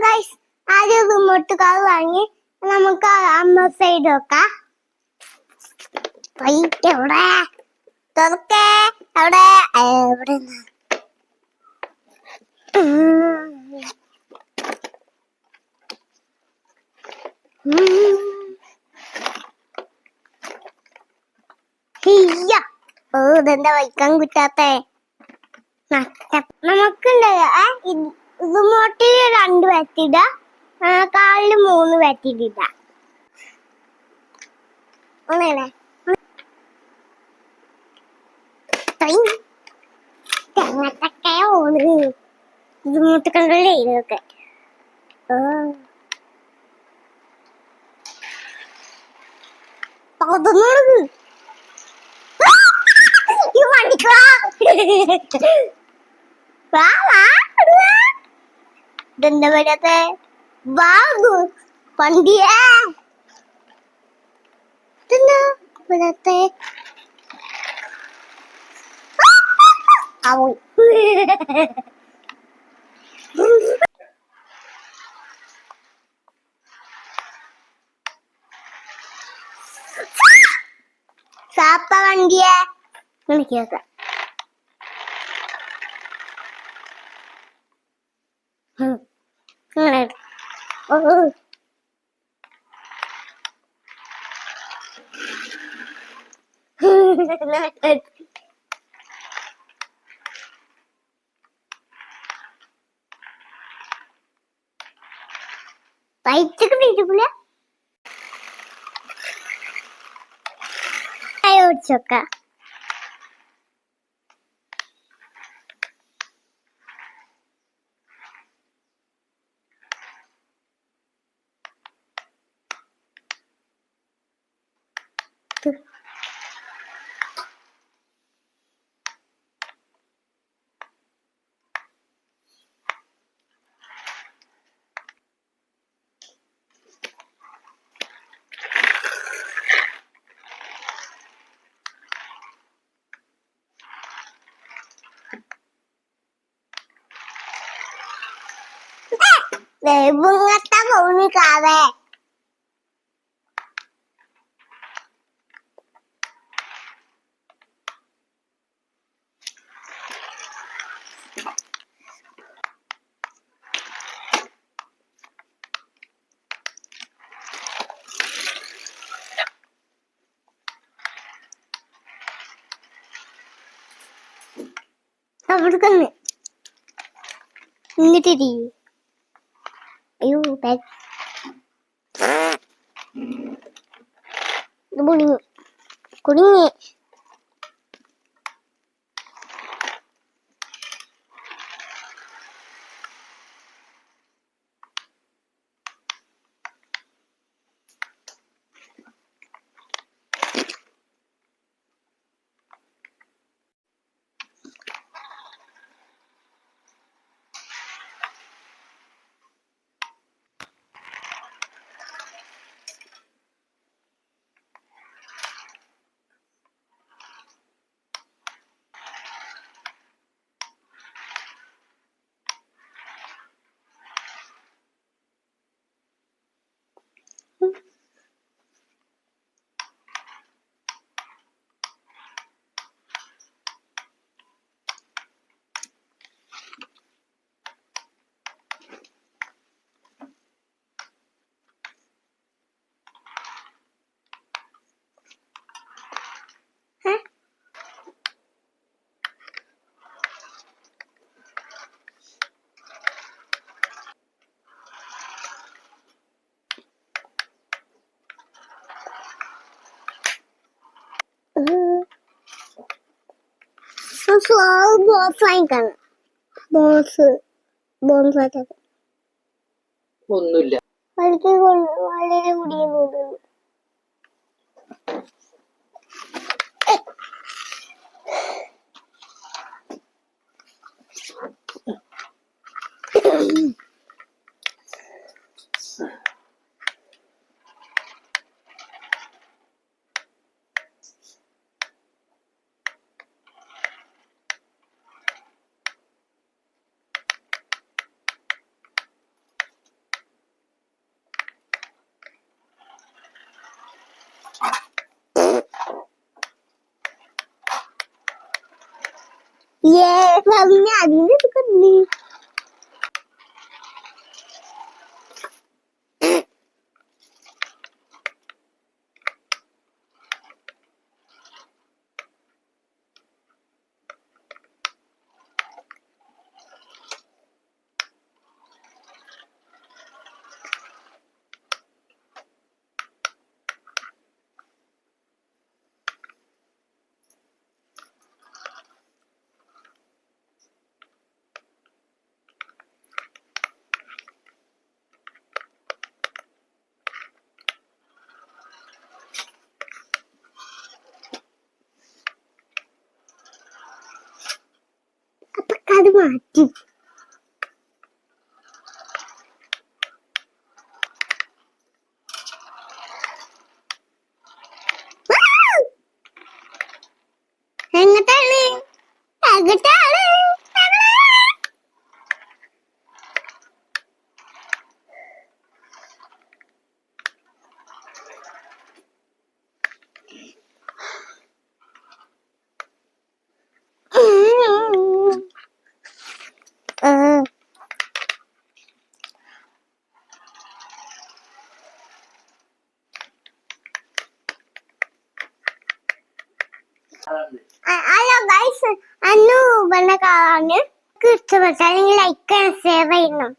Guys ആദ്യം remote car വാങ്ങി നമുക്ക് അമ്മ സൈഡ് വെക്കാം. എവിടെ തുറക്കേ അവിടെ എവിടെ ഇതെന്താ വയ്ക്കാൻ കിട്ടാത്തേ? നമുക്കുണ്ടല്ലോ റിമോട്ടിൽ 2 ബാറ്റിട, കാലില് 3 ബാറ്റിട. ഒന്നേ തെങ്ങത്തൊക്കെ ഓണ് റിമോട്ട് കണ്ടല്ലേ ഇതൊക്കെ. ഇതെന്താ വരാത്തെ? ബാബു പണ്ടിയാ ഇതെന്താ വരാത്തെ? സാപ്പ വണ്ടിയെ വിളിക്കുക. പൈച്ചൊക്കെ വീട്ടില്ല ഓടിച്ചോക്ക. Bunga mau kawe. Apa kan? Ini tadi. Ayo, baik. Boleh. Kuning. Soal bos lain kan? Bos aja. ഒന്നുമില്ല. വളരെ വളരെ മുടിയുന്നു. പറഞ്ഞ അതിന്റെ എടുക്കുന്നു. അത് മാറ്റി. എങ്ങട്ടാണ് എങ്ങട്ടാണ്? ഹലോ ഗൈസ്, അന്നു പറഞ്ഞ കാണാന് ഇഷ്ടപ്പെട്ടാൽ ലൈക്ക് സേവ് ചെയ്യണം.